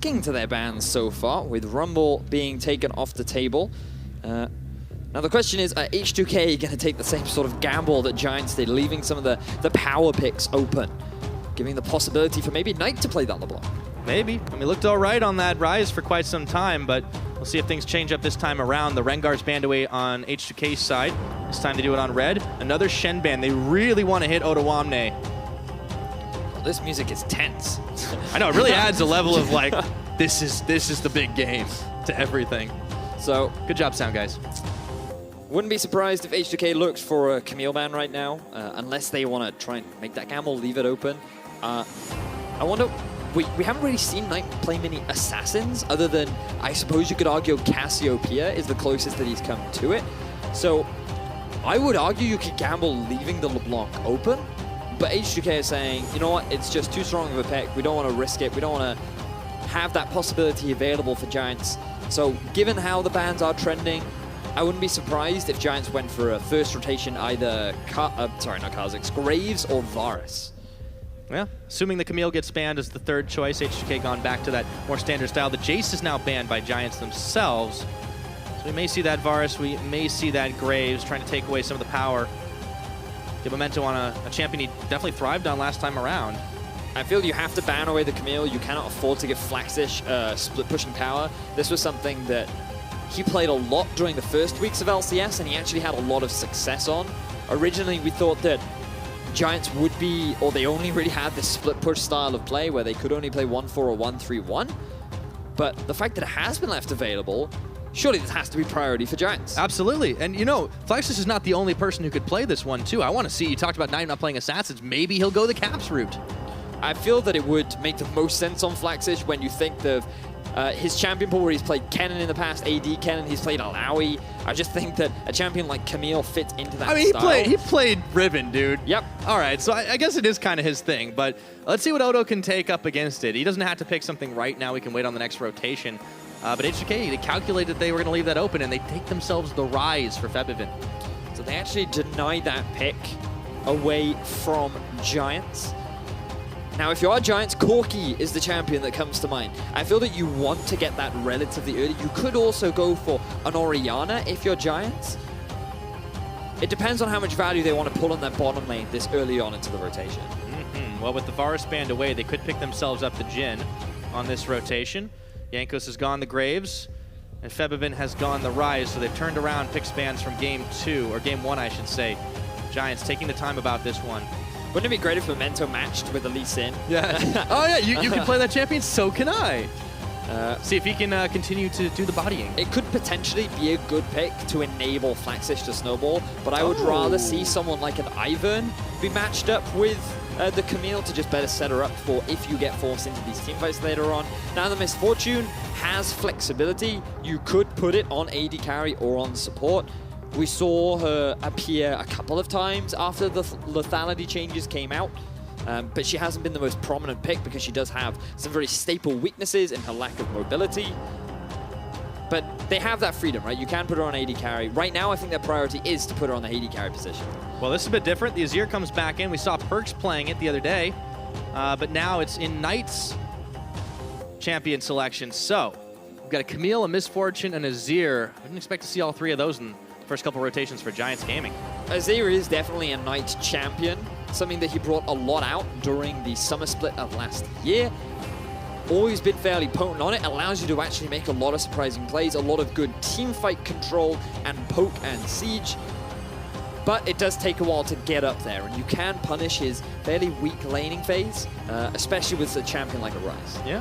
sticking to their bans so far, with Rumble being taken off the table. Now the question is, are H2K going to take the same sort of gamble that Giants did, leaving some of the power picks open, giving the possibility for maybe Knight to play down the block? Maybe. I mean, looked all right on that Ryze for quite some time, but we'll see if things change up this time around. The Rengar's banned away on H2K's side. It's time to do it on Red. Another Shen ban. They really want to hit Odoamne. Well, this music is tense. I know, it really adds a level of like, this is the big game to everything. So good job, sound guys. Wouldn't be surprised if H2K looks for a Camille ban right now, unless they want to try and make that gamble, leave it open. I wonder, we haven't really seen Knight play many assassins, other than, I suppose you could argue Cassiopeia is the closest that he's come to it. So I would argue you could gamble leaving the LeBlanc open, but H2K is saying, you know what, it's just too strong of a pick, we don't want to risk it, we don't want to have that possibility available for Giants. So given how the bans are trending, I wouldn't be surprised if Giants went for a first rotation, either Graves or Varus. Yeah, assuming the Camille gets banned as the third choice, H2K gone back to that more standard style. The Jace is now banned by Giants themselves. So we may see that Varus, we may see that Graves trying to take away some of the power. Get Memento on a champion he definitely thrived on last time around. I feel you have to ban away the Camille. You cannot afford to give Flaxxish split pushing power. This was something that he played a lot during the first weeks of LCS, and he actually had a lot of success on. Originally, we thought that Giants would be, or they only really had this split push style of play where they could only play 1-4 or 1-3-1. But the fact that it has been left available, surely this has to be priority for Giants. Absolutely. And you know, Flaxxish is not the only person who could play this one too. I want to see, you talked about Knight not playing Assassins, maybe he'll go the Caps route. I feel that it would make the most sense on Flaxxish when you think of his champion pool where he's played Kennen in the past, AD Kennen, he's played Alawi. I just think that a champion like Camille fits into that style. He played Ribbon, dude. Yep. All right, so I guess it is kind of his thing, but let's see what Odo can take up against it. He doesn't have to pick something right now. We can wait on the next rotation. But H2K, they calculated they were going to leave that open, and they take themselves the Ryze for Febiven. So they actually denied that pick away from Giants. Now, if you are Giants, Corki is the champion that comes to mind. I feel that you want to get that relatively early. You could also go for an Orianna if you're Giants. It depends on how much value they want to pull on their bottom lane this early on into the rotation. Well, with the Varus banned away, they could pick themselves up the Jhin on this rotation. Jankos has gone the Graves, and Febiven has gone the Ryze, so they've turned around pick spans from game 2, or game 1, I should say. Giants taking the time about this one. Wouldn't it be great if Memento matched with Lee Sin? Yeah. Oh yeah, you can play that champion, so can I. See if he can continue to do the bodying. It could potentially be a good pick to enable Flaxxish to snowball, but I would rather see someone like an Ivern be matched up with the Camille to just better set her up for if you get forced into these teamfights later on. Now the Misfortune has flexibility. You could put it on AD carry or on support. We saw her appear a couple of times after the lethality changes came out, but she hasn't been the most prominent pick because she does have some very staple weaknesses in her lack of mobility. But they have that freedom, right? You can put her on AD carry. Right now, I think their priority is to put her on the AD carry position. Well, this is a bit different. The Azir comes back in. We saw Perks playing it the other day, but now it's in Knight's champion selection. So we've got a Camille, a Misfortune, and Azir. I didn't expect to see all three of those in first couple rotations for Giants Gaming. Azir is definitely a Knight champion, something that he brought a lot out during the summer split of last year. Always been fairly potent on it, allows you to actually make a lot of surprising plays, a lot of good team fight control and poke and siege. But it does take a while to get up there, and you can punish his fairly weak laning phase, especially with a champion like a Ryze. Yeah,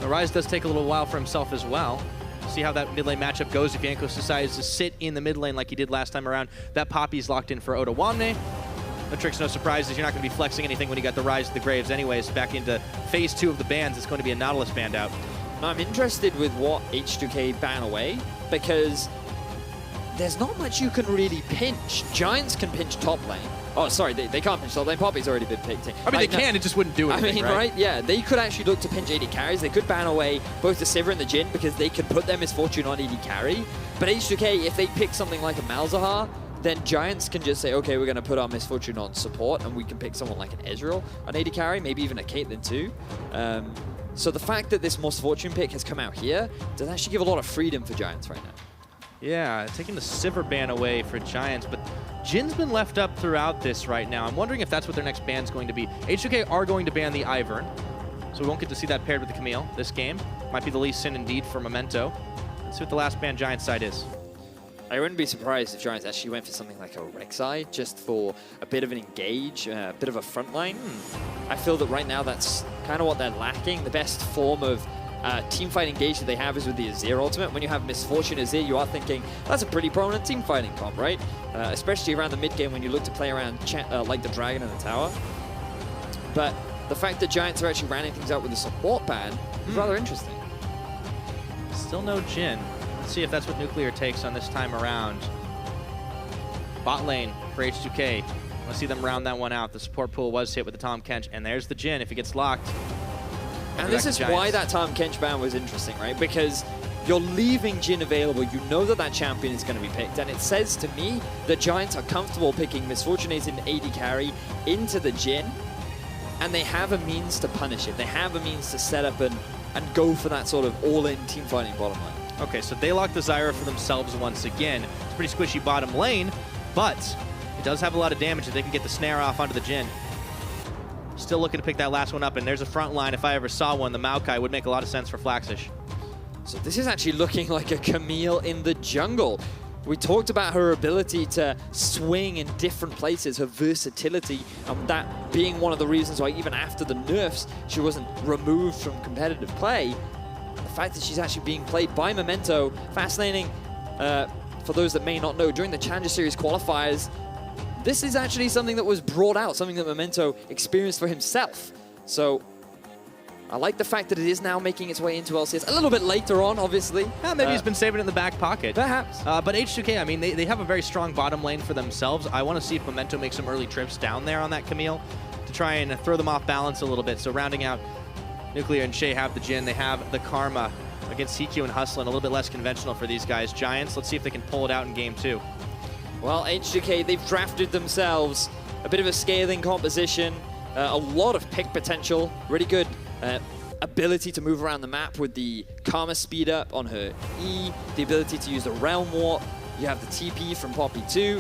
the Ryze does take a little while for himself as well. See how that mid lane matchup goes if Jankos decides to sit in the mid lane like he did last time around. That Poppy's locked in for Odoamne. No tricks, no surprises. You're not going to be flexing anything when you got the Ryze to the Graves anyways. Back into phase 2 of the bans, it's going to be a Nautilus band out. Now I'm interested with what H2K ban away, because there's not much you can really pinch. Giants can pinch top lane. Oh, sorry, they can't pinch top lane. Poppy's already been picked. I mean, they can, it just wouldn't do anything, right? Yeah, they could actually look to pinch AD carries. They could ban away both the Sivir and the Jhin because they could put their Misfortune on AD carry. But H2K, if they pick something like a Malzahar, then Giants can just say, okay, we're going to put our Misfortune on support, and we can pick someone like an Ezreal on AD carry, maybe even a Caitlyn too. So the fact that this Most Fortune pick has come out here does actually give a lot of freedom for Giants right now. Yeah, taking the Sivir ban away for Giants, but Jhin's been left up throughout this right now. I'm wondering if that's what their next ban's going to be. H2K are going to ban the Ivern, so we won't get to see that paired with the Camille this game. Might be the least sin indeed for Memento. Let's see what the last ban Giants side is. I wouldn't be surprised if Giants actually went for something like a Rek'Sai, just for a bit of an engage, a bit of a front line. I feel that right now that's kind of what they're lacking. The best form of teamfight engage that they have is with the Azir ultimate. When you have Misfortune Azir, you are thinking, that's a pretty prominent teamfighting comp, right? Especially around the mid-game when you look to play around like the Dragon and the Tower. But the fact that Giants are actually rounding things out with a support ban is rather interesting. Still no Jhin. Let's see if that's what Nuclear takes on this time around. Bot lane for H2K. Let's see them round that one out. The support pool was hit with the Tahm Kench, and there's the Jhin if it gets locked. And this is why that Tahm Kench ban was interesting, right? Because you're leaving Jhin available. You know that that champion is going to be picked. And it says to me that Giants are comfortable picking Misfortunated and AD carry into the Jhin. And they have a means to punish it. They have a means to set up and go for that sort of all-in teamfighting bottom lane. Okay, so they lock the Zyra for themselves once again. It's a pretty squishy bottom lane, but it does have a lot of damage that they can get the snare off onto the Jhin. Still looking to pick that last one up, and there's a front line. If I ever saw one, the Maokai would make a lot of sense for Flaxxish. So this is actually looking like a Camille in the jungle. We talked about her ability to swing in different places, her versatility, and that being one of the reasons why even after the nerfs, she wasn't removed from competitive play. The fact that she's actually being played by Memento, fascinating for those that may not know, during the Challenger Series qualifiers, this is actually something that was brought out, something that Memento experienced for himself. So I like the fact that it is now making its way into LCS a little bit later on, obviously. Yeah, maybe he's been saving it in the back pocket. Perhaps. But H2K, I mean, they have a very strong bottom lane for themselves. I want to see if Memento makes some early trips down there on that Camille to try and throw them off balance a little bit. So rounding out, Nuclear and Chei have the Jhin. They have the Karma against HeaQ and Hustlin. A little bit less conventional for these guys. Giants, let's see if they can pull it out in game 2. Well, H2K, they've drafted themselves a bit of a scaling composition, a lot of pick potential, really good ability to move around the map with the Karma speed up on her E, the ability to use the Realm Warp. You have the TP from Poppy 2.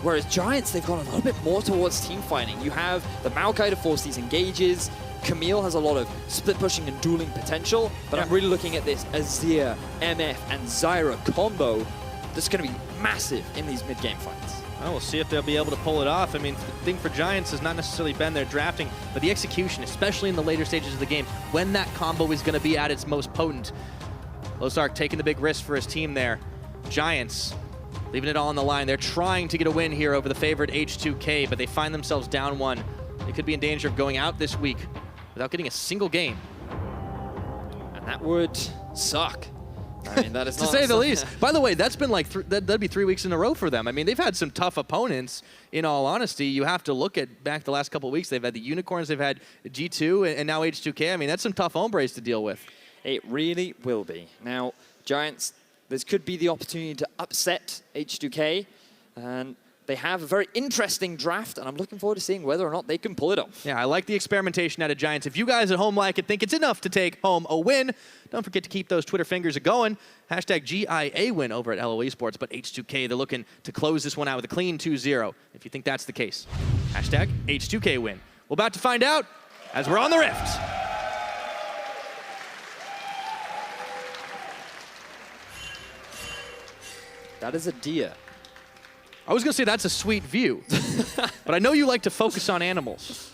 Whereas Giants, they've gone a little bit more towards team fighting. You have the Maokai to force these engages. Camille has a lot of split pushing and dueling potential, but I'm really looking at this Azir, MF, and Zyra combo that's going to be massive in these mid-game fights. Well, we'll see if they'll be able to pull it off. I mean, the thing for Giants has not necessarily been their drafting, but the execution, especially in the later stages of the game, when that combo is going to be at its most potent. Losark taking the big risk for his team there. Giants leaving it all on the line. They're trying to get a win here over the favored H2K, but they find themselves down 1. They could be in danger of going out this week without getting a single game. And that would suck. I mean, that is to not say the least. By the way, that's been like that'd be 3 weeks in a row for them. I mean, they've had some tough opponents. In all honesty, you have to look at back the last couple of weeks. They've had the Unicorns, they've had G2, and now H2K. I mean, that's some tough hombres to deal with. It really will be. Now, Giants, this could be the opportunity to upset H2K, and they have a very interesting draft, and I'm looking forward to seeing whether or not they can pull it off. Yeah, I like the experimentation out of Giants. If you guys at home like it, think it's enough to take home a win, don't forget to keep those Twitter fingers a-going. Hashtag GIA win over at LO Esports, but H2K, they're looking to close this one out with a clean 2-0, if you think that's the case. Hashtag H2K win. We're about to find out as we're on the Rift. That is a deer. I was going to say that's a sweet view, but I know you like to focus on animals.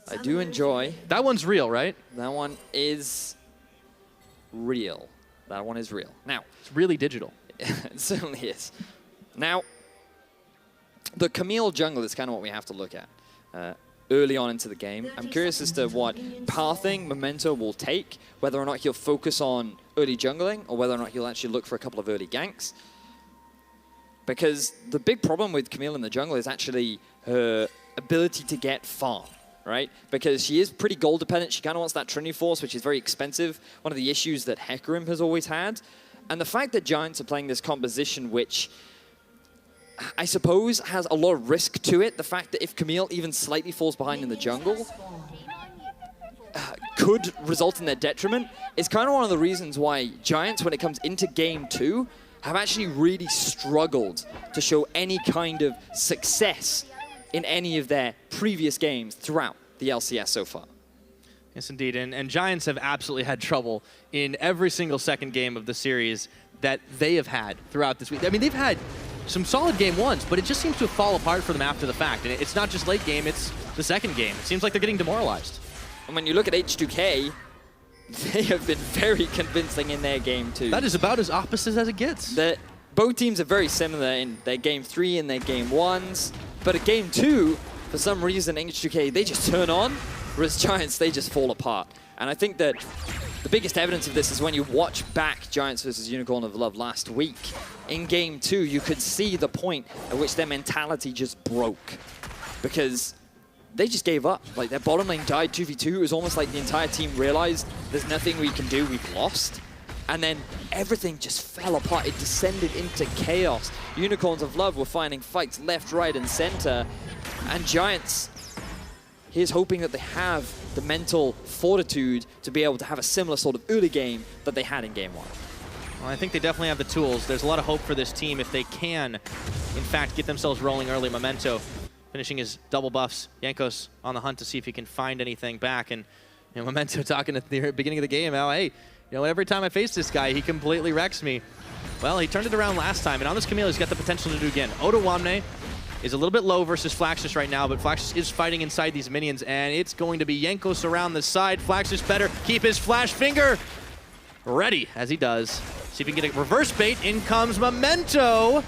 I do enjoy. That one's real, right? That one is real. That one is real. Now, it's really digital. It certainly is. Now, the Camille jungle is kind of what we have to look at early on into the game. I'm curious as to what pathing Memento will take, whether or not he'll focus on early jungling or whether or not he'll actually look for a couple of early ganks. Because the big problem with Camille in the jungle is actually her ability to get farm, right? Because she is pretty gold dependent. She kind of wants that Trinity Force, which is very expensive. One of the issues that Hecarim has always had. And the fact that Giants are playing this composition, which I suppose has a lot of risk to it. The fact that if Camille even slightly falls behind in the jungle, could result in their detriment is kind of one of the reasons why Giants, when it comes into Game 2, have actually really struggled to show any kind of success in any of their previous games throughout the LCS so far. Yes, indeed. And Giants have absolutely had trouble in every single second game of the series that they have had throughout this week. I mean, they've had some solid game ones, but it just seems to fall apart for them after the fact. And it's not just late game, it's the second game. It seems like they're getting demoralized. And when you look at H2K, they have been very convincing in their game 2. That is about as opposite as it gets. Both teams are very similar in their game 3 and their game 1s. But at game 2, for some reason, H2K, they just turn on, whereas Giants, they just fall apart. And I think that the biggest evidence of this is when you watch back Giants versus Unicorn of Love last week. In game 2, you could see the point at which their mentality just broke. Because they just gave up. Like, their bottom lane died 2v2. It was almost like the entire team realized there's nothing we can do, we've lost. And then everything just fell apart. It descended into chaos. Unicorns of Love were finding fights left, right, and center. And Giants, here's hoping that they have the mental fortitude to be able to have a similar sort of early game that they had in game 1. Well, I think they definitely have the tools. There's a lot of hope for this team if they can, in fact, get themselves rolling early. Memento finishing his double buffs. Jankos on the hunt to see if he can find anything back. And Memento talking at the beginning of the game, how, hey, every time I face this guy, he completely wrecks me. Well, he turned it around last time, and on this Camille, he's got the potential to do again. Odoamne is a little bit low versus Flaxxish right now, but Flaxxish is fighting inside these minions, and it's going to be Jankos around the side. Flaxxish better keep his flash finger ready, as he does. See if he can get a reverse bait. In comes Memento.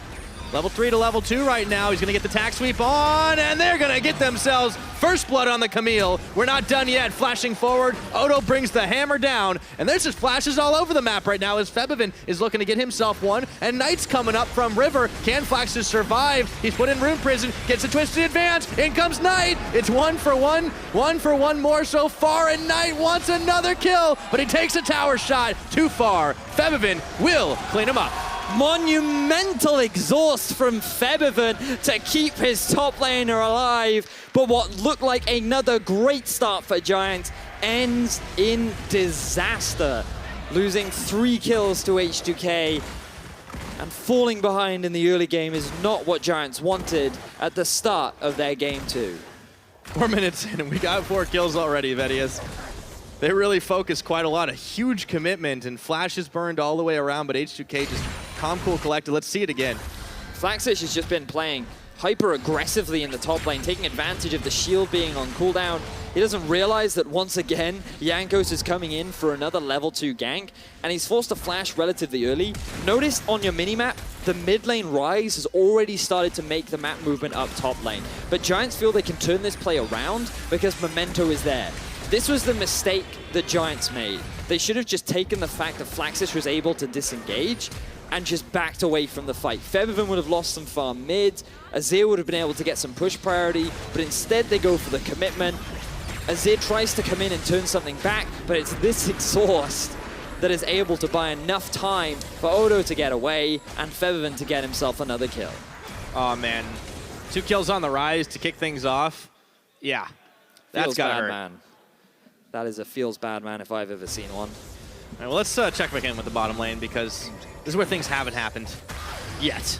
Level 3 to level 2 right now. He's going to get the tack sweep on, and they're going to get themselves first blood on the Camille. We're not done yet. Flashing forward, Odo brings the hammer down, and there's just flashes all over the map right now as Febiven is looking to get himself one, and Knight's coming up from River. Can Flaxxish survive? He's put in Rune Prison, gets a twisted advance. In comes Knight. It's 1 for 1 more so far, and Knight wants another kill, but he takes a tower shot too far. Febiven will clean him up. Monumental exhaust from Febiven to keep his top laner alive, but what looked like another great start for Giants ends in disaster, losing 3 kills to H2K, and falling behind in the early game is not what Giants wanted at the start of their game 2. 4 minutes in and we got 4 kills already, Vedius. They really focused quite a lot, a huge commitment, and flashes burned all the way around, but H2K just calm, cool, collected. Let's see it again. Flaxxish has just been playing hyper aggressively in the top lane, taking advantage of the shield being on cooldown. He doesn't realize that once again, Jankos is coming in for another level 2 gank, and he's forced to flash relatively early. Notice on your minimap, the mid lane Ryze has already started to make the map movement up top lane. But Giants feel they can turn this play around because Memento is there. This was the mistake that Giants made. They should have just taken the fact that Flaxxish was able to disengage and just backed away from the fight. Febiven would have lost some farm mid, Azir would have been able to get some push priority, but instead they go for the commitment. Azir tries to come in and turn something back, but it's this exhaust that is able to buy enough time for Odo to get away and Febiven to get himself another kill. Oh man, 2 kills on the Ryze to kick things off. Yeah, that's gotta hurt. Man. That is a feels bad man if I've ever seen one. All right, well, let's check back in with the bottom lane because this is where things haven't happened yet.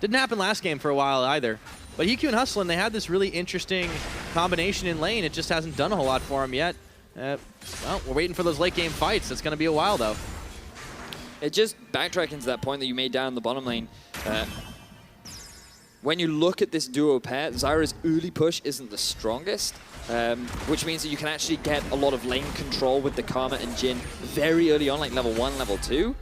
Didn't happen last game for a while either. But HeaQ and Hustlin, they had this really interesting combination in lane. It just hasn't done a whole lot for them yet. Well, we're waiting for those late game fights. It's going to be a while, though. It just backtracking to that point that you made down the bottom lane. When you look at this duo pair, Zyra's early push isn't the strongest. Which means that you can actually get a lot of lane control with the Karma and Jhin very early on, like level 1, level 2.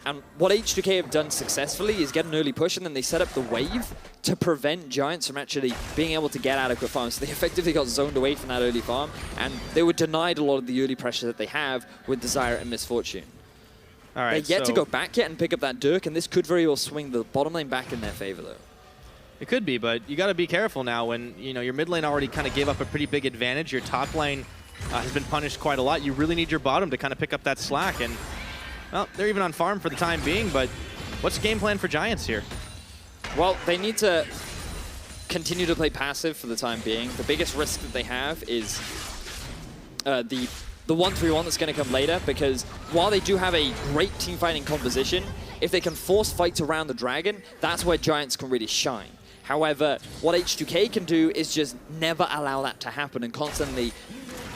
And what H2K have done successfully is get an early push, and then they set up the wave to prevent Giants from actually being able to get adequate farms. So they effectively got zoned away from that early farm, and they were denied a lot of the early pressure that they have with the Zyra and Misfortune. All right, They're yet to go back yet and pick up that Dirk, and this could very well swing the bottom lane back in their favor, though. It could be, but you got to be careful now when your mid lane already kind of gave up a pretty big advantage. Your top lane has been punished quite a lot. You really need your bottom to kind of pick up that slack. And well, they're even on farm for the time being. But what's the game plan for Giants here? Well, they need to continue to play passive for the time being. The biggest risk that they have is the 1-3-1 that's going to come later, because while they do have a great team fighting composition, if they can force fights around the dragon, that's where Giants can really shine. However, what H2K can do is just never allow that to happen and constantly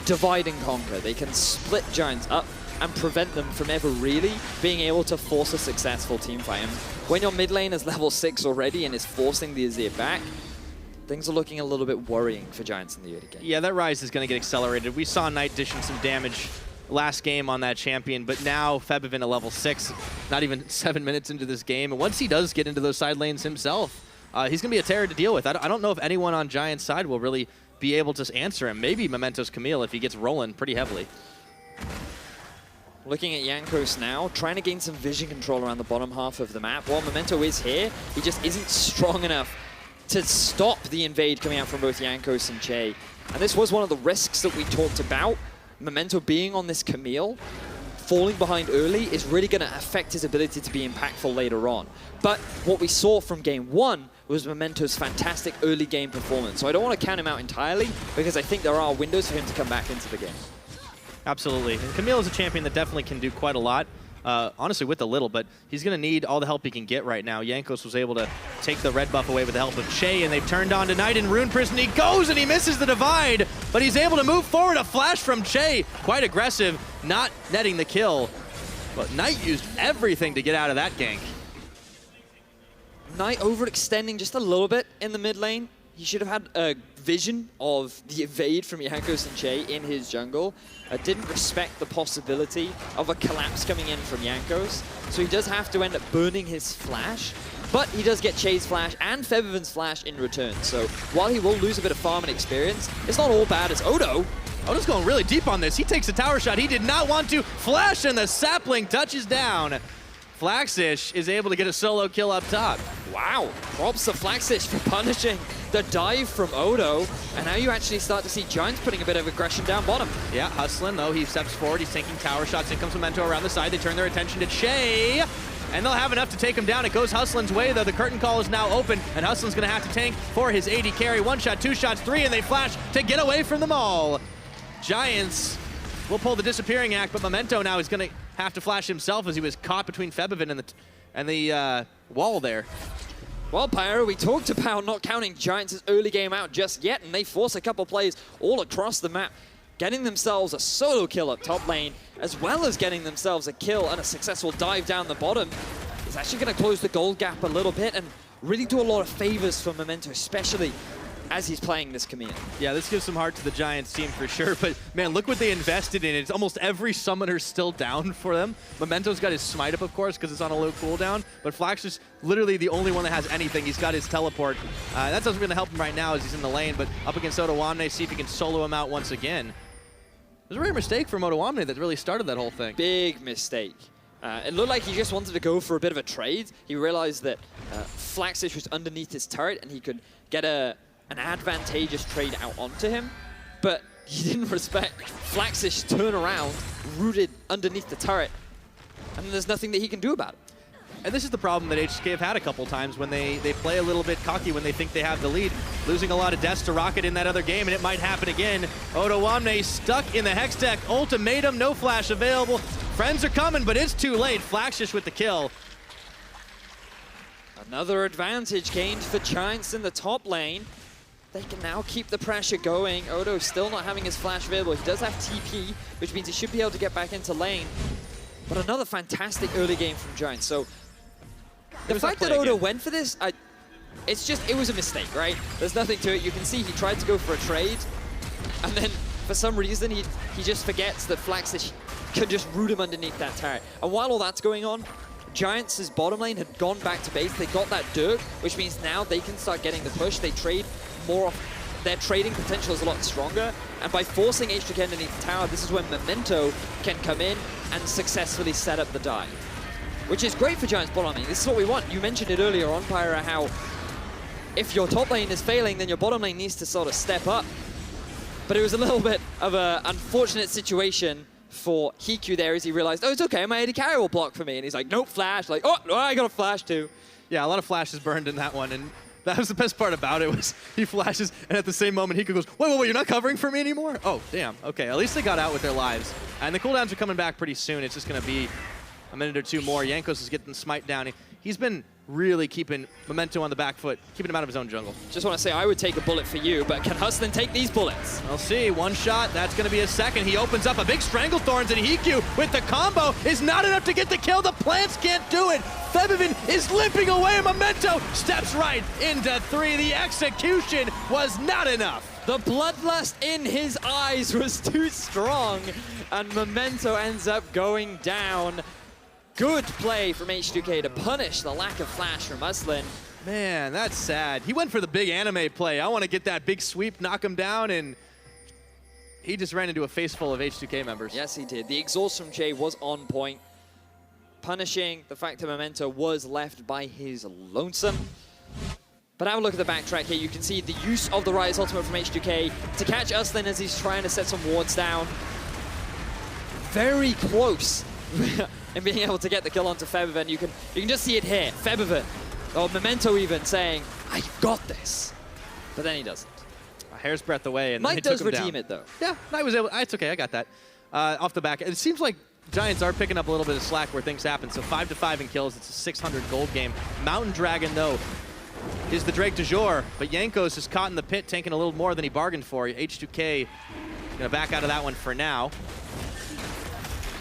divide and conquer. They can split Giants up and prevent them from ever really being able to force a successful team fight. And when your mid lane is level 6 already and is forcing the Azir back, things are looking a little bit worrying for Giants in the early game. Yeah, that Ryze is going to get accelerated. We saw Knight dishing some damage last game on that champion, but now Febiven at level 6, not even 7 minutes into this game. And once he does get into those side lanes himself, he's going to be a terror to deal with. I don't know if anyone on Giants' side will really be able to answer him. Maybe Memento's Camille if he gets rolling pretty heavily. Looking at Jankos now, trying to gain some vision control around the bottom half of the map. While Memento is here, he just isn't strong enough to stop the invade coming out from both Jankos and Chei. And this was one of the risks that we talked about. Memento being on this Camille, falling behind early is really going to affect his ability to be impactful later on. But what we saw from game 1 was Memento's fantastic early game performance. So I don't want to count him out entirely, because I think there are windows for him to come back into the game. Absolutely. And Camille is a champion that definitely can do quite a lot. Honestly, with a little, but he's going to need all the help he can get right now. Jankos was able to take the red buff away with the help of Chei, and they've turned on to Knight in Rune Prison. He goes and he misses the divide, but he's able to move forward. A flash from Chei, quite aggressive, not netting the kill. But Knight used everything to get out of that gank. Knight overextending just a little bit in the mid lane. He should have had a vision of the evade from Jankos and Chei in his jungle. Didn't respect the possibility of a collapse coming in from Jankos. So he does have to end up burning his flash. But he does get Chei's flash and Febiven's flash in return. So while he will lose a bit of farm and experience, it's not all bad as Odo's going really deep on this. He takes a tower shot. He did not want to. Flash, and the sapling touches down. Flaxxish is able to get a solo kill up top. Wow, props to Flaxxish for punishing the dive from Odo. And now you actually start to see Giants putting a bit of aggression down bottom. Yeah, Hustlin, though, he steps forward. He's taking tower shots. In comes Memento around the side. They turn their attention to Chei, and they'll have enough to take him down. It goes Hustlin's way, though. The curtain call is now open, and Hustlin's going to have to tank for his AD carry. 1 shot, 2 shots, 3, and they flash to get away from them all. Giants will pull the disappearing act, but Memento now is going to have to flash himself as he was caught between Febiven and the wall there. Well, Pyro, we talked about not counting Giants' early game out just yet, and they force a couple plays all across the map, getting themselves a solo kill up top lane, as well as getting themselves a kill and a successful dive down the bottom. It's actually going to close the gold gap a little bit and really do a lot of favors for Memento, especially as he's playing this Camille. Yeah, this gives some heart to the Giants team for sure, but man, look what they invested in. It's almost every summoner still down for them. Memento's got his smite up, of course, because it's on a low cooldown, but Flaxxish is literally the only one that has anything. He's got his teleport. That doesn't really help him right now as he's in the lane, but up against Odoamne, see if he can solo him out once again. It was a rare mistake from Odoamne that really started that whole thing. Big mistake. It looked like he just wanted to go for a bit of a trade. He realized that Flaxxish was underneath his turret and he could get an advantageous trade out onto him, but he didn't respect Flaxxish's turn around, rooted underneath the turret, and there's nothing that he can do about it. And this is the problem that H2K have had a couple times when they play a little bit cocky when they think they have the lead, losing a lot of deaths to Rocket in that other game, and it might happen again. Odoamne stuck in the Hex deck, ultimatum, no flash available. Friends are coming, but it's too late. Flaxxish with the kill. Another advantage gained for Giants in the top lane. They can now keep the pressure going. Odo still not having his flash available. He does have TP, which means he should be able to get back into lane. But another fantastic early game from Giants. So the fact that Odo went for this, it was a mistake, right? There's nothing to it. You can see he tried to go for a trade, and then for some reason he just forgets that Flaxxish can just root him underneath that turret. And while all that's going on, Giants' bottom lane had gone back to base. They got that Dirk, which means now they can start getting the push. They trade more off. Their trading potential is a lot stronger. And by forcing H2K underneath the tower, this is when Memento can come in and successfully set up the dive. Which is great for Giants bottom lane. This is what we want. You mentioned it earlier on, Pyra, how if your top lane is failing, then your bottom lane needs to sort of step up. But it was a little bit of an unfortunate situation for HeaQ there as he realized, oh, it's okay, my AD carry will block for me. And he's like, nope, flash. Like, oh, I got a flash too. Yeah, a lot of flashes burned in that one. And That was the best part about it, was he flashes, and at the same moment, HeaQ goes, wait, you're not covering for me anymore? Oh, damn. Okay, at least they got out with their lives. And the cooldowns are coming back pretty soon. It's just going to be a minute or two more. Jankos is getting the smite down. He's been really keeping Memento on the back foot, keeping him out of his own jungle. Just want to say, I would take a bullet for you, but can Hustlin take these bullets? We'll see. One shot, that's going to be a second. He opens up a big Stranglethorns, and HeaQ with the combo is not enough to get the kill. The plants can't do it. Febiven is limping away. Memento steps right into 3. The execution was not enough. The bloodlust in his eyes was too strong, and Memento ends up going down. Good play from H2K to punish the lack of flash from Hustlin. Man, that's sad. He went for the big anime play. I want to get that big sweep, knock him down, and he just ran into a face full of H2K members. Yes, he did. The exhaust from Chei was on point, punishing the fact that Memento was left by his lonesome. But have a look at the backtrack here. You can see the use of the Ryze ultimate from H2K to catch Hustlin as he's trying to set some wards down. Very close. And being able to get the kill onto Febiven. You can just see it here. Febiven, or Memento even, saying, I got this. But then he doesn't. A hair's breadth away, and Knight they does took him redeem down. It, though. Yeah, Knight was able, it's okay, I got that. Off the back, it seems like Giants are picking up a little bit of slack where things happen. So 5-5 in kills, it's a 600 gold game. Mountain Dragon, though, is the Drake du jour, but Jankos is caught in the pit, taking a little more than he bargained for. H2K gonna back out of that one for now.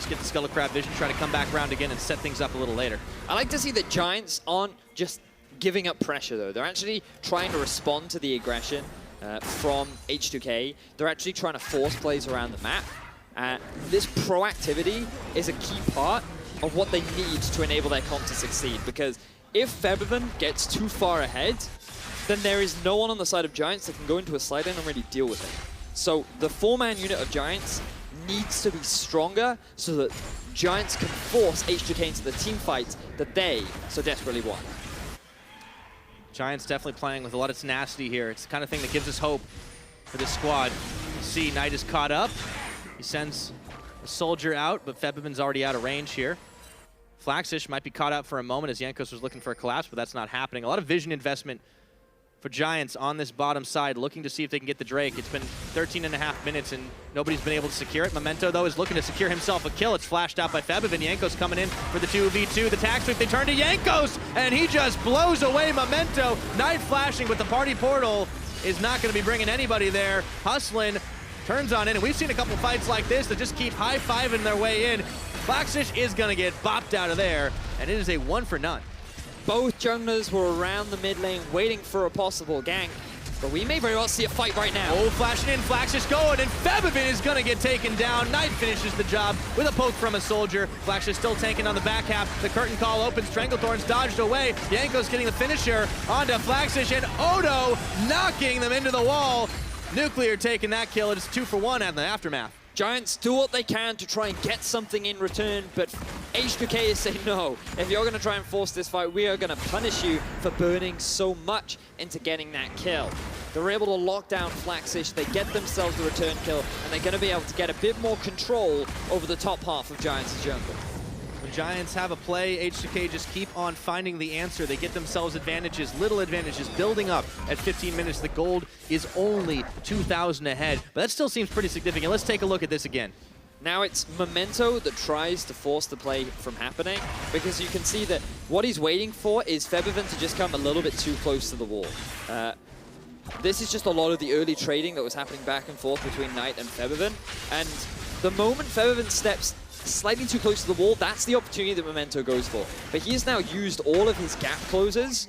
Get the Skull Crab vision, try to come back around again and set things up a little later. I like to see that Giants aren't just giving up pressure, though. They're actually trying to respond to the aggression from H2K. They're actually trying to force plays around the map. This proactivity is a key part of what they need to enable their comp to succeed, because if Febiven gets too far ahead, then there is no one on the side of Giants that can go into a slide lane and really deal with it. So the 4-man unit of Giants needs to be stronger so that Giants can force H2K into the team fights that they so desperately want. Giants definitely playing with a lot of tenacity here. It's the kind of thing that gives us hope for this squad. See, Knight is caught up. He sends a soldier out, but Febiven's already out of range here. Flaxxish might be caught out for a moment as Jankos was looking for a collapse, but that's not happening. A lot of vision investment for Giants on this bottom side, looking to see if they can get the Drake. It's been 13.5 minutes and nobody's been able to secure it. Memento, though, is looking to secure himself a kill. It's flashed out by Febiven. Jankos coming in for the 2v2. The tag sweep, they turn to Jankos, and he just blows away Memento. Knight flashing, but the party portal is not going to be bringing anybody there. Hustlin turns on in, and we've seen a couple fights like this that just keep high-fiving their way in. Flaxxish is going to get bopped out of there, and it is a 1 for none. Both junglers were around the mid lane waiting for a possible gank, but we may very well see a fight right now. Oh, flashing in, Flaxxish going, and Febiven is going to get taken down. Knight finishes the job with a poke from a soldier. Flaxxish still tanking on the back half. The curtain call opens, Stranglethorns dodged away. Jankos getting the finisher onto Flaxxish, and Odo knocking them into the wall. Nuclear taking that kill. It is 2 for 1 in the aftermath. Giants do what they can to try and get something in return, but H2K is saying no. If you're going to try and force this fight, we are going to punish you for burning so much into getting that kill. They're able to lock down Flaxxish, they get themselves the return kill, and they're going to be able to get a bit more control over the top half of Giants' jungle. When Giants have a play, H2K just keep on finding the answer. They get themselves advantages, little advantages, building up at 15 minutes. The gold is only 2,000 ahead, but that still seems pretty significant. Let's take a look at this again. Now it's Memento that tries to force the play from happening, because you can see that what he's waiting for is Febiven to just come a little bit too close to the wall. This is just a lot of the early trading that was happening back and forth between Knight and Febiven, and the moment Febiven steps slightly too close to the wall, that's the opportunity that Memento goes for. But he has now used all of his gap closers,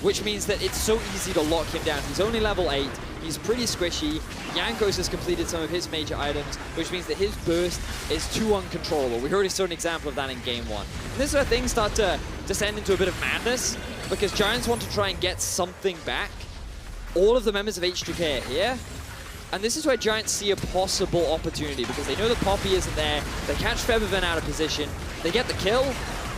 which means that it's so easy to lock him down. He's only level 8, he's pretty squishy. Jankos has completed some of his major items, which means that his burst is too uncontrollable. We already saw an example of that in game 1. And this is where things start to descend into a bit of madness, because Giants want to try and get something back. All of the members of H2K are here, and this is where Giants see a possible opportunity, because they know that Poppy isn't there. They catch Febiven out of position, they get the kill,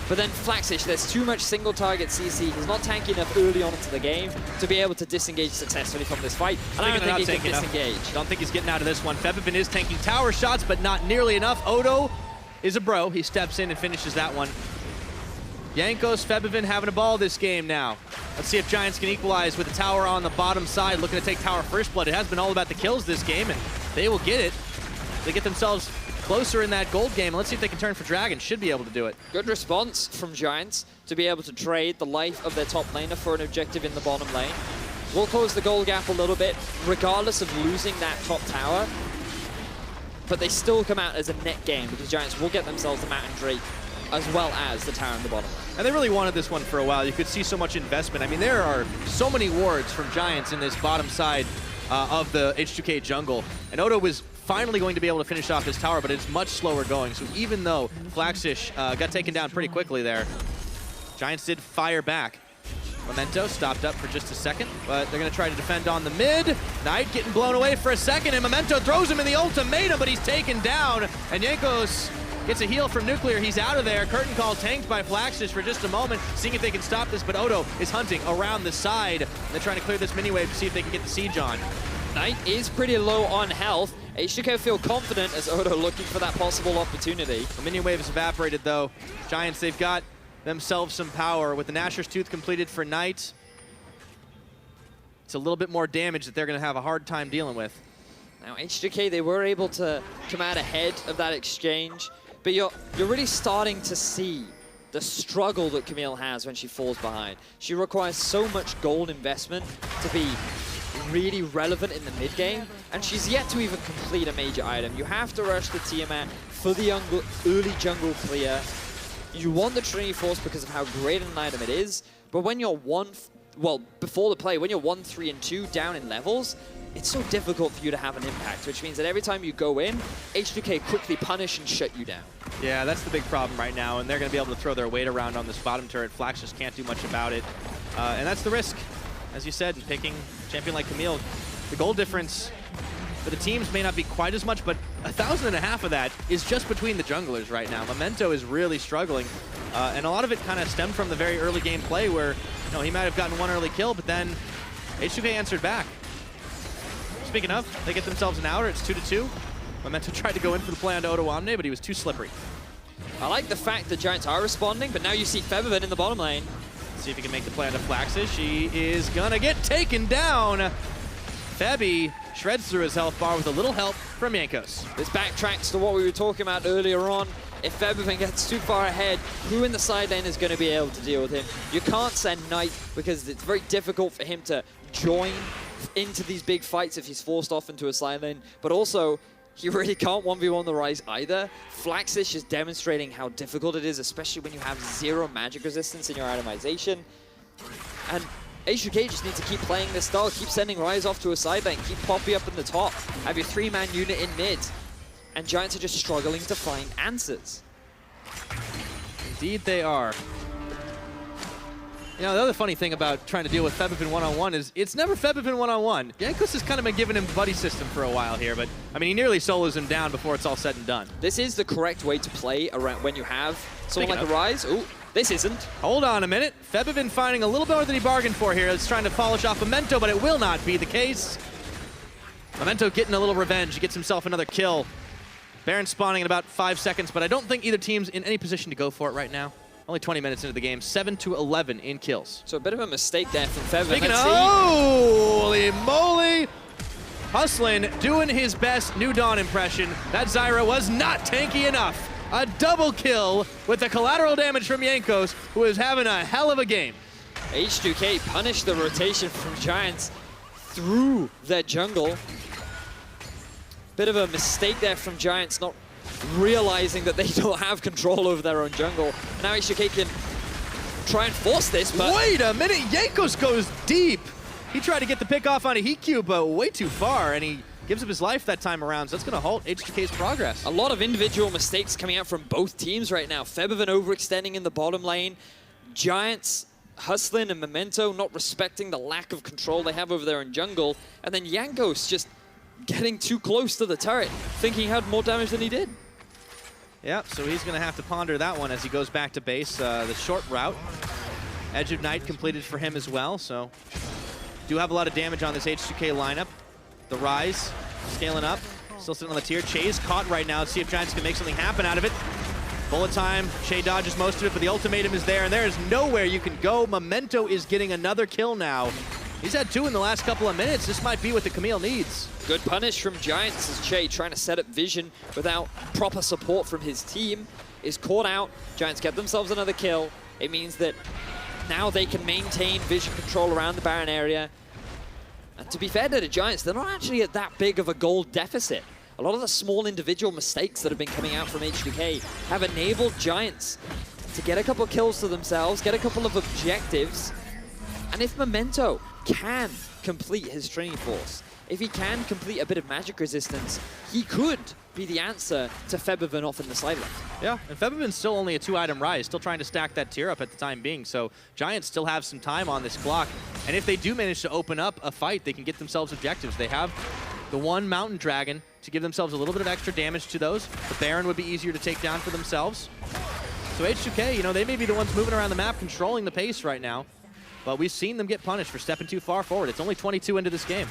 but then Flaxxish, there's too much single target CC. He's not tanky enough early on into the game to be able to disengage successfully from this fight. And I don't think he can disengage. Don't think he's getting out of this one. Febiven is tanking tower shots, but not nearly enough. Odo is a bro. He steps in and finishes that one. Jankos, Febiven having a ball this game now. Let's see if Giants can equalize with the tower on the bottom side, looking to take tower first blood. It has been all about the kills this game, and they will get it. They get themselves closer in that gold game. Let's see if they can turn for Dragon. Should be able to do it. Good response from Giants to be able to trade the life of their top laner for an objective in the bottom lane. Will close the gold gap a little bit, regardless of losing that top tower. But they still come out as a net game because Giants will get themselves the Mountain Drake as well as the tower in the bottom. And they really wanted this one for a while. You could see so much investment. I mean, there are so many wards from Giants in this bottom side of the H2K jungle. And Odo was finally going to be able to finish off his tower, but it's much slower going. So even though Flaxxish got taken down pretty quickly there, Giants did fire back. Memento stopped up for just a second, but they're going to try to defend on the mid. Knight getting blown away for a second, and Memento throws him in the ultimatum, but he's taken down. And Jankos gets a heal from Nuclear. He's out of there. Curtain call tanked by Flaxxish for just a moment, seeing if they can stop this, but Odo is hunting around the side. They're trying to clear this mini wave to see if they can get the siege on. Knight is pretty low on health. H2K feel confident as Odo looking for that possible opportunity. The mini wave is evaporated though. Giants, they've got themselves some power with the Nashor's Tooth completed for Knight. It's a little bit more damage that they're going to have a hard time dealing with. Now H2K, they were able to come out ahead of that exchange, but you're really starting to see the struggle that Camille has when she falls behind. She requires so much gold investment to be really relevant in the mid game, and she's yet to even complete a major item. You have to rush the Tiamat for the early jungle clear. You want the Trinity Force because of how great an item it is, but when you're before the play, when you're 1, 3, and 2 down in levels, it's so difficult for you to have an impact, which means that every time you go in, H2K quickly punish and shut you down. Yeah, that's the big problem right now, and they're going to be able to throw their weight around on this bottom turret. Flax just can't do much about it, and that's the risk. As you said, in picking a champion like Camille, the goal difference for the teams may not be quite as much, but 1,500 of that is just between the junglers right now. Memento is really struggling, and a lot of it kind of stemmed from the very early game play where he might have gotten one early kill, but then H2K answered back. Speaking of, they get themselves an outer. It's 2-2. Memento tried to go in for the play onto Odoamne, but he was too slippery. I like the fact that Giants are responding, but now you see Febiven in the bottom lane. See if he can make the play onto Flaxxish. He is gonna get taken down. Febi shreds through his health bar with a little help from Jankos. This backtracks to what we were talking about earlier on. If Febiven gets too far ahead, who in the side lane is going to be able to deal with him? You can't send Knight because it's very difficult for him to join into these big fights if he's forced off into a side lane. But also, you really can't 1v1 the Ryze either. Flaxxish is demonstrating how difficult it is, especially when you have 0 magic resistance in your itemization. And H2K just needs to keep playing this style, keep sending Ryze off to a side lane, keep Poppy up in the top, have your 3-man unit in mid. And Giants are just struggling to find answers. Indeed they are. The other funny thing about trying to deal with Febiven one-on-one is it's never Febiven one-on-one. Jankos has kind of been giving him buddy system for a while here, but I mean, he nearly solos him down before it's all said and done. This is the correct way to play around when you have someone like a Ryze. Ooh, this isn't. Hold on a minute. Febiven finding a little more than he bargained for here. It's trying to polish off Memento, but it will not be the case. Memento getting a little revenge. He gets himself another kill. Baron spawning in about 5 seconds, but I don't think either team's in any position to go for it right now. Only 20 minutes into the game, 7-11 in kills. So a bit of a mistake there from Febiven. Speaking of, holy moly! Hustlin doing his best New Dawn impression. That Zyra was not tanky enough. A double kill with the collateral damage from Jankos, who is having a hell of a game. H2K punished the rotation from Giants through their jungle. Bit of a mistake there from Giants, not realizing that they don't have control over their own jungle. Now H2K can try and force this, but... Wait a minute, Jankos goes deep. He tried to get the pick off on a HeaQ, but way too far, and he gives up his life that time around, so that's going to halt H2K's progress. A lot of individual mistakes coming out from both teams right now. Febiven overextending in the bottom lane. Giants, Hustlin and Memento not respecting the lack of control they have over their own jungle. And then Jankos just getting too close to the turret, thinking he had more damage than he did. Yep, so he's going to have to ponder that one as he goes back to base. The short route. Edge of Night completed for him as well, so do have a lot of damage on this H2K lineup. The Ryze scaling up, still sitting on the tier. Chei's caught right now. Let's see if Giants can make something happen out of it. Bullet time, Chei dodges most of it, but the ultimatum is there, and there is nowhere you can go. Memento is getting another kill now. He's had 2 in the last couple of minutes. This might be what the Camille needs. Good punish from Giants as Chei trying to set up vision without proper support from his team is caught out. Giants get themselves another kill. It means that now they can maintain vision control around the Baron area. And to be fair to the Giants, they're not actually at that big of a gold deficit. A lot of the small individual mistakes that have been coming out from H2K have enabled Giants to get a couple of kills to themselves, get a couple of objectives. And if Memento can complete his Trinity Force, if he can complete a bit of magic resistance, he could be the answer to Febiven off in the side lane. Yeah, and Febiven's still only a 2-item Ryze, still trying to stack that tier up at the time being, so Giants still have some time on this clock. And if they do manage to open up a fight, they can get themselves objectives. They have the 1 Mountain Dragon to give themselves a little bit of extra damage to those. The Baron would be easier to take down for themselves. So H2K, you know, they may be the ones moving around the map, controlling the pace right now. But we've seen them get punished for stepping too far forward. It's only 22 into this game.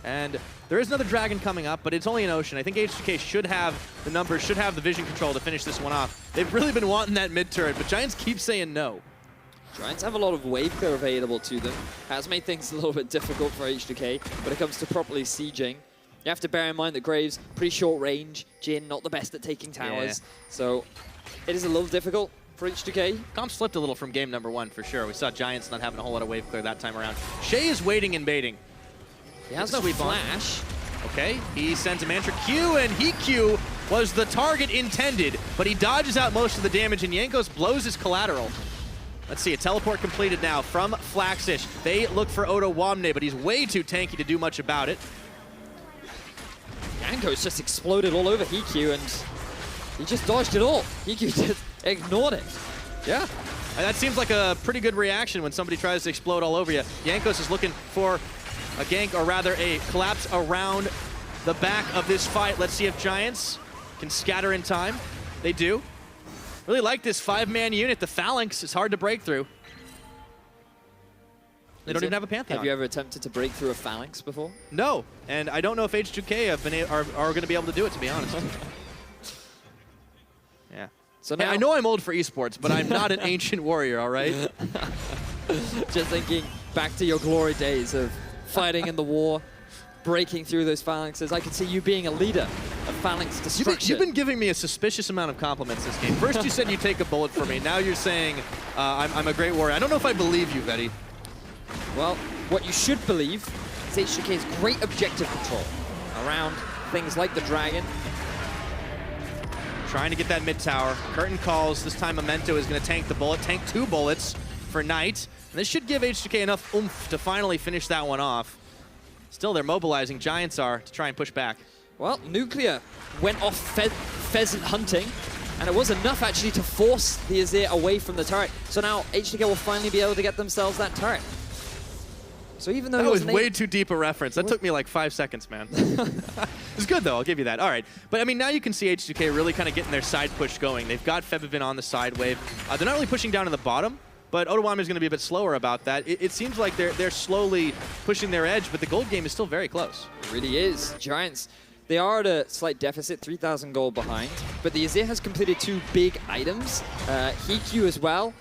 And there is another Dragon coming up, but it's only an Ocean. I think H2K should have the numbers, should have the vision control to finish this one off. They've really been wanting that mid turret, but Giants keep saying no. Giants have a lot of wave clear available to them. Has made things a little bit difficult for H2K when it comes to properly sieging. You have to bear in mind that Graves, pretty short range. Jhin, not the best at taking towers. Yeah. So it is a little difficult for H2K. Comp slipped a little from game number 1 for sure. We saw Giants not having a whole lot of wave clear that time around. Chei is waiting and baiting. He has no flash. Okay, he sends a Mantra Q, and HeaQ was the target intended, but he dodges out most of the damage, and Jankos blows his collateral. Let's see, a teleport completed now from Flaxxish. They look for Odoamne, but he's way too tanky to do much about it. Jankos just exploded all over HeaQ, and he just dodged it all. HeaQ just ignored it. Yeah, and that seems like a pretty good reaction when somebody tries to explode all over you. Jankos is looking for a gank, or rather a collapse around the back of this fight. Let's see if Giants can scatter in time. They do. Really like this 5-man unit. The Phalanx is hard to break through. They don't even have a Pantheon. Have you ever attempted to break through a Phalanx before? No, and I don't know if H2K are going to be able to do it, to be honest. Yeah. So now, hey, I know I'm old for esports, but I'm not an ancient warrior, all right? Just thinking back to your glory days of fighting in the war, breaking through those phalanxes. I could see you being a leader of phalanx destruction. You've been giving me a suspicious amount of compliments this game. First you said you take a bullet for me. Now you're saying I'm a great warrior. I don't know if I believe you, Vedi. Well, what you should believe is H2K's great objective control around things like the Dragon. Trying to get that mid tower. Curtain calls. This time Memento is going to tank the bullet. Tank 2 bullets for Knight. And this should give H2K enough oomph to finally finish that one off. Still, they're mobilizing. Giants are to try and push back. Well, Nuclear went off pheasant hunting, and it was enough actually to force the Azir away from the turret. So now H2K will finally be able to get themselves that turret. So even though that was way too deep a reference. That took me like 5 seconds, man. It's good though, I'll give you that. All right, but I mean, now you can see H2K really kind of getting their side push going. They've got Febiven on the side wave. They're not really pushing down to the bottom, but Odoamne is going to be a bit slower about that. It seems like they're slowly pushing their edge, but the gold game is still very close. It really is. Giants, they are at a slight deficit, 3,000 gold behind, but the Azir has completed 2 big items. HeaQ as well,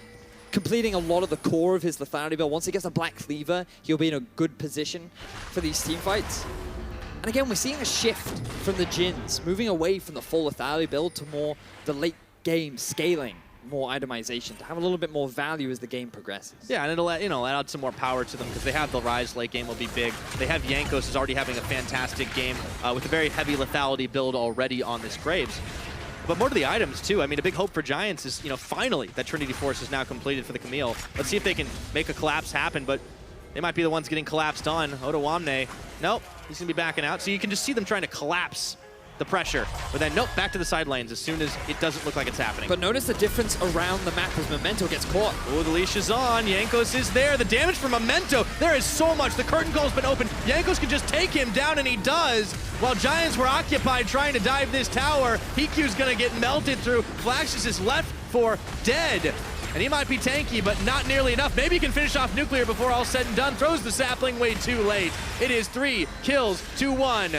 completing a lot of the core of his lethality build. Once he gets a Black Cleaver, he'll be in a good position for these team fights. And again, we're seeing a shift from the Jhins, moving away from the full lethality build to more the late game scaling, more itemization, to have a little bit more value as the game progresses. Yeah, and it'll add some more power to them because they have the Ryze late game will be big. They have Jankos is already having a fantastic game with a very heavy lethality build already on this Graves. But more to the items, too. I mean, a big hope for Giants is, finally that Trinity Force is now completed for the Camille. Let's see if they can make a collapse happen, but they might be the ones getting collapsed on. Odoamne, nope, he's going to be backing out. So you can just see them trying to collapse the pressure. But then, nope, back to the side lanes as soon as it doesn't look like it's happening. But notice the difference around the map as Memento gets caught. Oh, the leash is on. Jankos is there. The damage from Memento, there is so much. The curtain call's been open. Jankos can just take him down, and he does. While Giants were occupied trying to dive this tower, HeaQ's going to get melted through. Flaxxish is left for dead. And he might be tanky, but not nearly enough. Maybe he can finish off Nuclear before all said and done. Throws the sapling way too late. It is 3 kills to 1.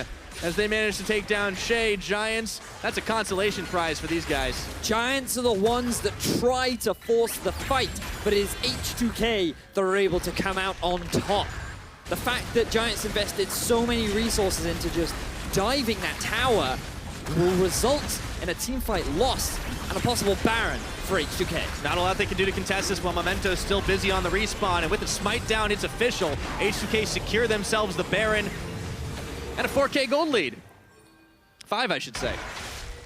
as they manage to take down Chei. Giants, that's a consolation prize for these guys. Giants are the ones that try to force the fight, but it is H2K that are able to come out on top. The fact that Giants invested so many resources into just diving that tower will result in a teamfight loss and a possible Baron for H2K. Not a lot they can do to contest this while Memento is still busy on the respawn, and with the smite down, it's official. H2K secure themselves the Baron and a 4K gold lead. 5, I should say.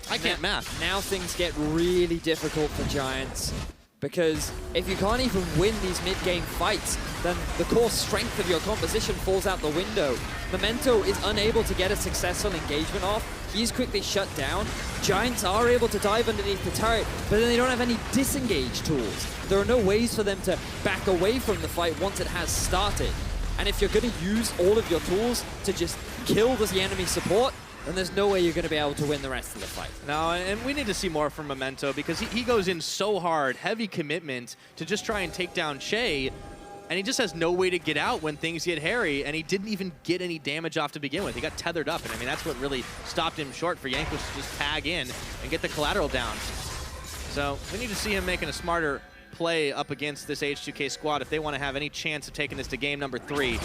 I can't math. Now things get really difficult for Giants, because if you can't even win these mid-game fights, then the core strength of your composition falls out the window. Memento is unable to get a successful engagement off. He's quickly shut down. Giants are able to dive underneath the turret, but then they don't have any disengage tools. There are no ways for them to back away from the fight once it has started. And if you're going to use all of your tools to just kill the enemy support, then there's no way you're going to be able to win the rest of the fight. No, and we need to see more from Memento, because he goes in so hard, heavy commitment to just try and take down Chei, and he just has no way to get out when things get hairy, and he didn't even get any damage off to begin with. He got tethered up, and I mean, that's what really stopped him short for Jankos to just tag in and get the collateral down. So we need to see him making a smarter play up against this H2K squad if they want to have any chance of taking this to game number 3.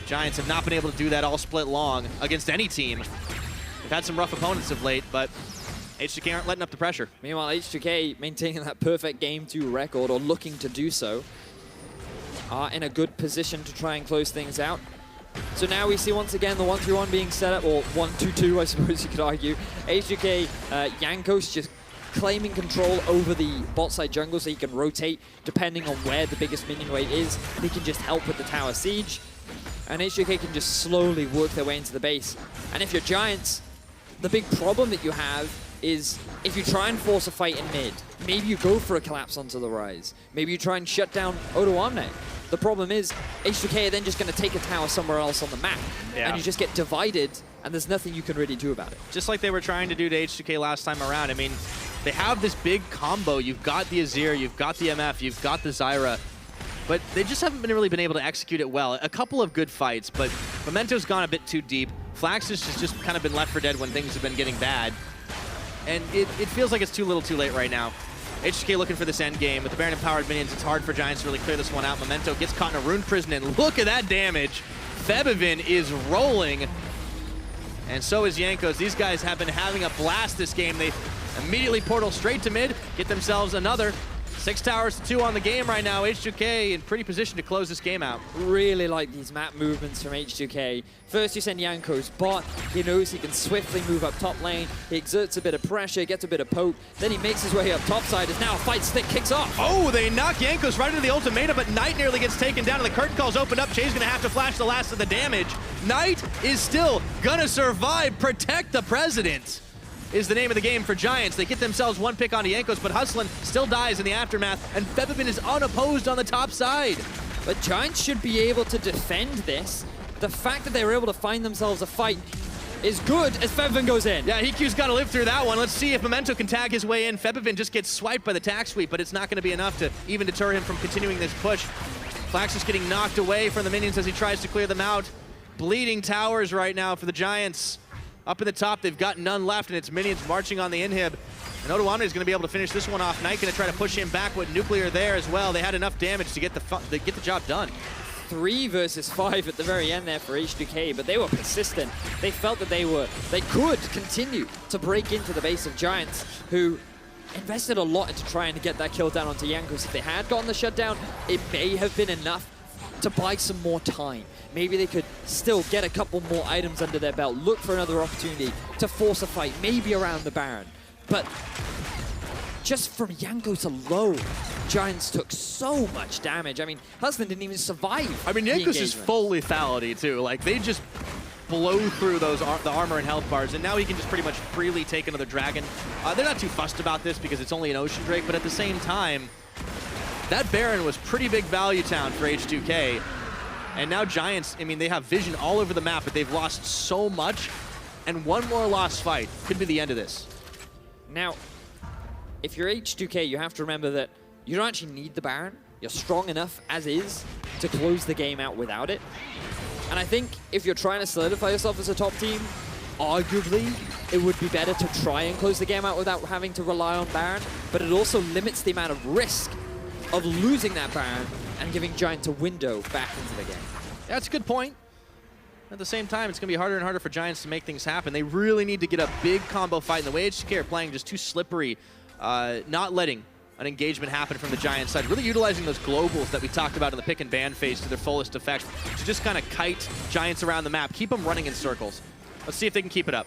Giants have not been able to do that all split long against any team. They've had some rough opponents of late, but H2K aren't letting up the pressure. Meanwhile, H2K maintaining that perfect Game 2 record, or looking to do so, are in a good position to try and close things out. So now we see once again the 1-3-1 being set up, or 1-2-2, I suppose you could argue. H2K, Jankos just claiming control over the bot side jungle, so he can rotate depending on where the biggest minion wave is. He can just help with the tower siege, and H2K can just slowly work their way into the base. And if you're Giants, the big problem that you have is if you try and force a fight in mid, maybe you go for a collapse onto the Ryze. Maybe you try and shut down Odoamne. The problem is H2K are then just going to take a tower somewhere else on the map, and you just get divided, and there's nothing you can really do about it. Just like they were trying to do to H2K last time around. I mean, they have this big combo. You've got the Azir, you've got the MF, you've got the Zyra, but they just haven't really been able to execute it well. A couple of good fights, but Memento's gone a bit too deep. Flaxxish has just kind of been left for dead when things have been getting bad. And it feels like it's too little too late right now. H2K looking for this end game. With the Baron empowered minions, it's hard for Giants to really clear this one out. Memento gets caught in a rune prison, and look at that damage. Febiven is rolling, and so is Jankos. These guys have been having a blast this game. They immediately portal straight to mid, get themselves another. 6 towers to 2 on the game right now. H2K in pretty position to close this game out. Really like these map movements from H2K. First you send Jankos bot. He knows he can swiftly move up top lane. He exerts a bit of pressure, gets a bit of poke. Then he makes his way up top side as now a fight stick kicks off. Oh, they knock Jankos right into the ultimatum, but Knight nearly gets taken down and the curtain calls open up. Chei's gonna have to flash the last of the damage. Knight is still gonna survive. Protect the president is the name of the game for Giants. They get themselves 1 pick onto Jankos, but Hustlin still dies in the aftermath, and Febiven is unopposed on the top side. But Giants should be able to defend this. The fact that they were able to find themselves a fight is good as Febiven goes in. Yeah, HeaQ's got to live through that one. Let's see if Memento can tag his way in. Febiven just gets swiped by the tag sweep, but it's not going to be enough to even deter him from continuing this push. Flaxxish getting knocked away from the minions as he tries to clear them out. Bleeding towers right now for the Giants. Up in the top, they've got none left, and it's minions marching on the inhib. And Odoamne is going to be able to finish this one off. Knight going to try to push him back with nuclear there as well. They had enough damage to get the job done. 3 versus 5 at the very end there for H2K, but they were persistent. They felt that they could continue to break into the base of Giants, who invested a lot into trying to get that kill down onto Jankos. If they had gotten the shutdown, it may have been enough to buy some more time. Maybe they could still get a couple more items under their belt, look for another opportunity to force a fight, maybe around the Baron. But just from Jankos alone, Giants took so much damage. I mean, Hustlin didn't even survive. I mean, Jankos is full lethality too. Like, they just blow through the armor and health bars, and now he can just pretty much freely take another dragon. They're not too fussed about this because it's only an Ocean Drake, but at the same time, that Baron was pretty big value town for H2K. And now Giants, I mean, they have vision all over the map, but they've lost so much, and one more lost fight could be the end of this. Now, if you're H2K, you have to remember that you don't actually need the Baron. You're strong enough as is to close the game out without it. And I think if you're trying to solidify yourself as a top team, arguably it would be better to try and close the game out without having to rely on Baron, but it also limits the amount of risk of losing that Baron and giving Giant a window back into the game. That's a good point. At the same time, it's going to be harder and harder for Giants to make things happen. They really need to get a big combo fight, and the way H2K are playing just too slippery, not letting an engagement happen from the Giants side, really utilizing those globals that we talked about in the pick and ban phase to their fullest effect to just kind of kite Giants around the map, keep them running in circles. Let's see if they can keep it up.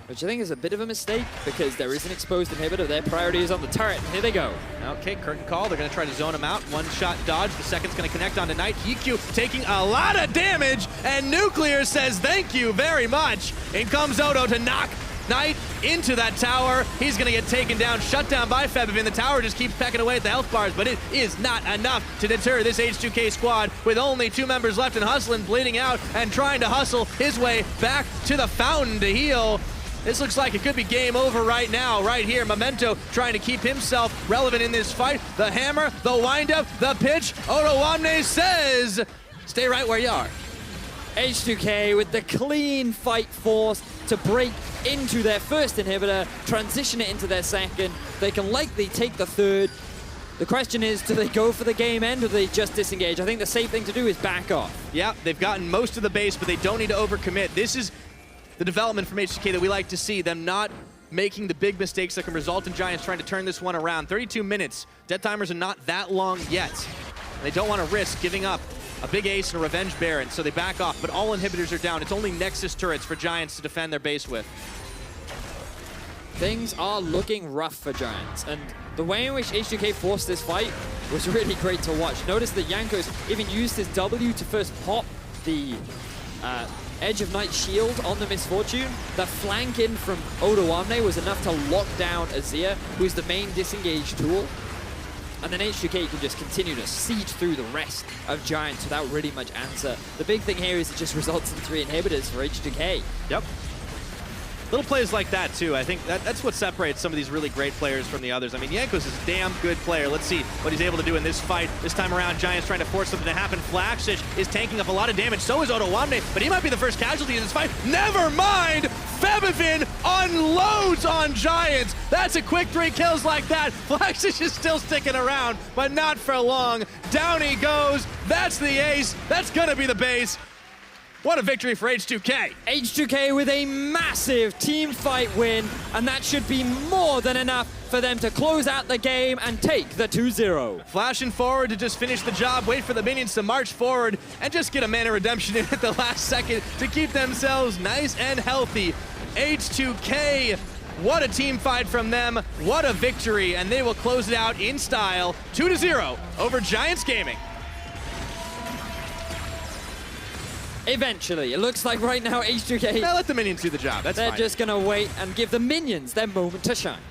Which I think is a bit of a mistake because there is an exposed inhibitor. Their priority is on the turret, and here they go. Okay, curtain call. They're going to try to zone him out. One-shot dodge. The second's going to connect on tonight. HeaQ taking a lot of damage, and Nuclear says thank you very much. In comes Odo to knock Knight into that tower. He's going to get taken down, shut down by Febiven. The tower just keeps pecking away at the health bars, but it is not enough to deter this H2K squad with only 2 members left and Hustlin bleeding out and trying to hustle his way back to the fountain to heal. This looks like it could be game over right now, right here. Memento trying to keep himself relevant in this fight. The hammer, the windup, the pitch. Odoamne says, stay right where you are. H2K with the clean fight force to break into their first inhibitor, transition it into their second. They can likely take the third. The question is, do they go for the game end or do they just disengage? I think the safe thing to do is back off. Yeah, they've gotten most of the base, but they don't need to overcommit. This is the development from H2K that we like to see, them not making the big mistakes that can result in Giants trying to turn this one around. 32 minutes. Death timers are not that long yet. And they don't want to risk giving up a big ace and a revenge Baron, so they back off, but all inhibitors are down. It's only Nexus turrets for Giants to defend their base with. Things are looking rough for Giants, and the way in which H2K forced this fight was really great to watch. Notice that Jankos even used his W to first pop the Edge of Night shield on the Misfortune. The flank in from Odoamne was enough to lock down Azir, who's the main disengage tool. And then H2K can just continue to siege through the rest of Giants without really much answer. The big thing here is it just results in 3 inhibitors for H2K. Yep. Little plays like that, too. I think that's what separates some of these really great players from the others. I mean, Jankos is a damn good player. Let's see what he's able to do in this fight. This time around, Giants trying to force something to happen. Flaxxish is tanking up a lot of damage. So is Odoamne, but he might be the first casualty in this fight. Never mind! Febiven unloads on Giants. That's a quick 3 kills like that. Flaxxish is still sticking around, but not for long. Down he goes. That's the ace. That's going to be the base. What a victory for H2K. H2K with a massive team fight win, and that should be more than enough for them to close out the game and take the 2-0. Flashing forward to just finish the job, wait for the minions to march forward, and just get a mana redemption in at the last second to keep themselves nice and healthy. H2K, what a team fight from them, what a victory, and they will close it out in style, 2-0 over Giants Gaming. Eventually, it looks like right now H2K... Now let the minions do the job, that's They're fine. just going to wait and give the minions their moment to shine.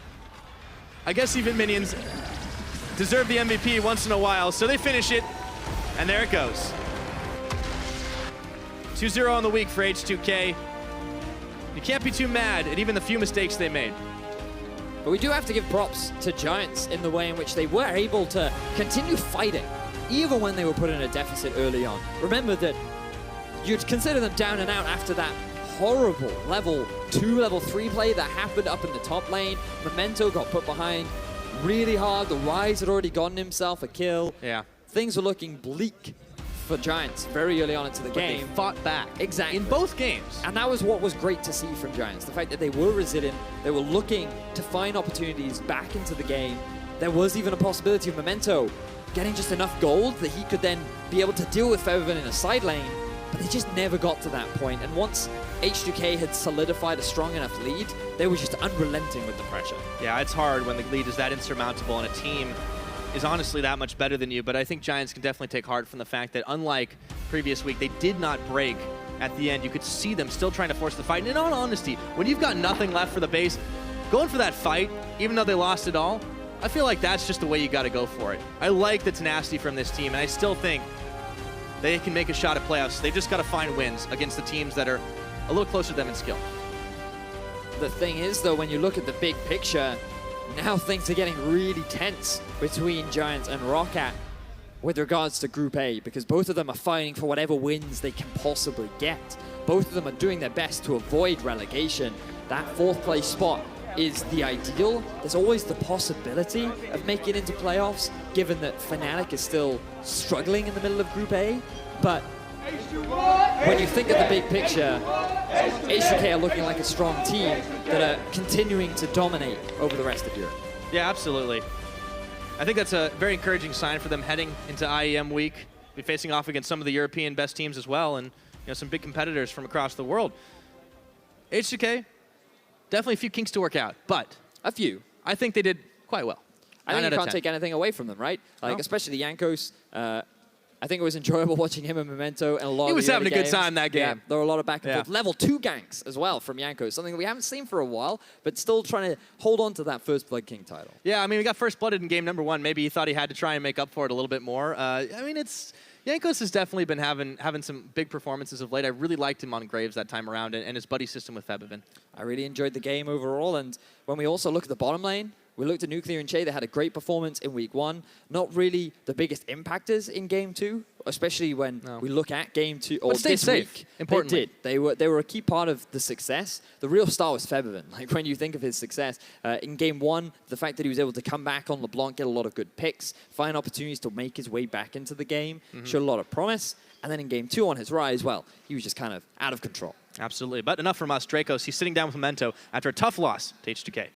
I guess even minions deserve the MVP once in a while, so they finish it, and there it goes. 2-0 on the week for H2K. You can't be too mad at even the few mistakes they made. But we do have to give props to Giants in the way in which they were able to continue fighting, even when they were put in a deficit early on. Remember that you'd consider them down and out after that horrible level 2, level 3 play that happened up in the top lane. Memento got put behind really hard. The Ryze had already gotten himself a kill. Yeah. Things were looking bleak for Giants very early on into the game. They fought back. Exactly. In both games. And that was what was great to see from Giants. The fact that they were resilient, they were looking to find opportunities back into the game. There was even a possibility of Memento getting just enough gold that he could then be able to deal with Febiven in a side lane. But they just never got to that point. And once H2K had solidified a strong enough lead, they were just unrelenting with the pressure. Yeah, it's hard when the lead is that insurmountable and a team is honestly that much better than you. But I think Giants can definitely take heart from the fact that unlike previous week, they did not break at the end. You could see them still trying to force the fight. And in all honesty, when you've got nothing left for the base, going for that fight, even though they lost it all, I feel like that's just the way you got to go for it. I like the tenacity from this team, and I still think they can make a shot at playoffs. They just got to find wins against the teams that are a little closer to them in skill. The thing is, though, when you look at the big picture, now things are getting really tense between Giants and Roccat. with regards to Group A, because both of them are fighting for whatever wins they can possibly get. Both of them are doing their best to avoid relegation. That 4th place spot is the ideal. There's always the possibility of making it into playoffs, given that Fnatic is still struggling in the middle of Group A. But when you think of the big picture, H2K are looking like a strong team that are continuing to dominate over the rest of Europe. Yeah, absolutely. I think that's a very encouraging sign for them heading into IEM week. Be facing off against some of the European best teams as well, and some big competitors from across the world. H2K, definitely a few kinks to work out, but a few. I think they did quite well. I think you can't take anything away from them, right? Like, especially Jankos. I think it was enjoyable watching him and Memento and a lot He of was the having a other good time that game. Yeah, there were a lot of back and forth. Level 2 ganks as well from Jankos, something that we haven't seen for a while, but still trying to hold on to that First Blood King title. Yeah, I mean, we got First Blooded in game number 1. Maybe he thought he had to try and make up for it a little bit more. I mean, Jankos has definitely been having some big performances of late. I really liked him on Graves that time around, and his buddy system with Febiven. I really enjoyed the game overall, and when we also look at the bottom lane, we looked at Nuclear and Chei. They had a great performance in week 1. Not really the biggest impactors in game 2, especially when we look at game 2 or this week. Importantly. They were a key part of the success. The real star was Febiven. Like, when you think of his success in game 1, the fact that he was able to come back on LeBlanc, get a lot of good picks, find opportunities to make his way back into the game, showed a lot of promise. And then in game 2 on his Ryze, well, he was just kind of out of control. Absolutely. But enough from us. Jankos, he's sitting down with Memento after a tough loss to H2K.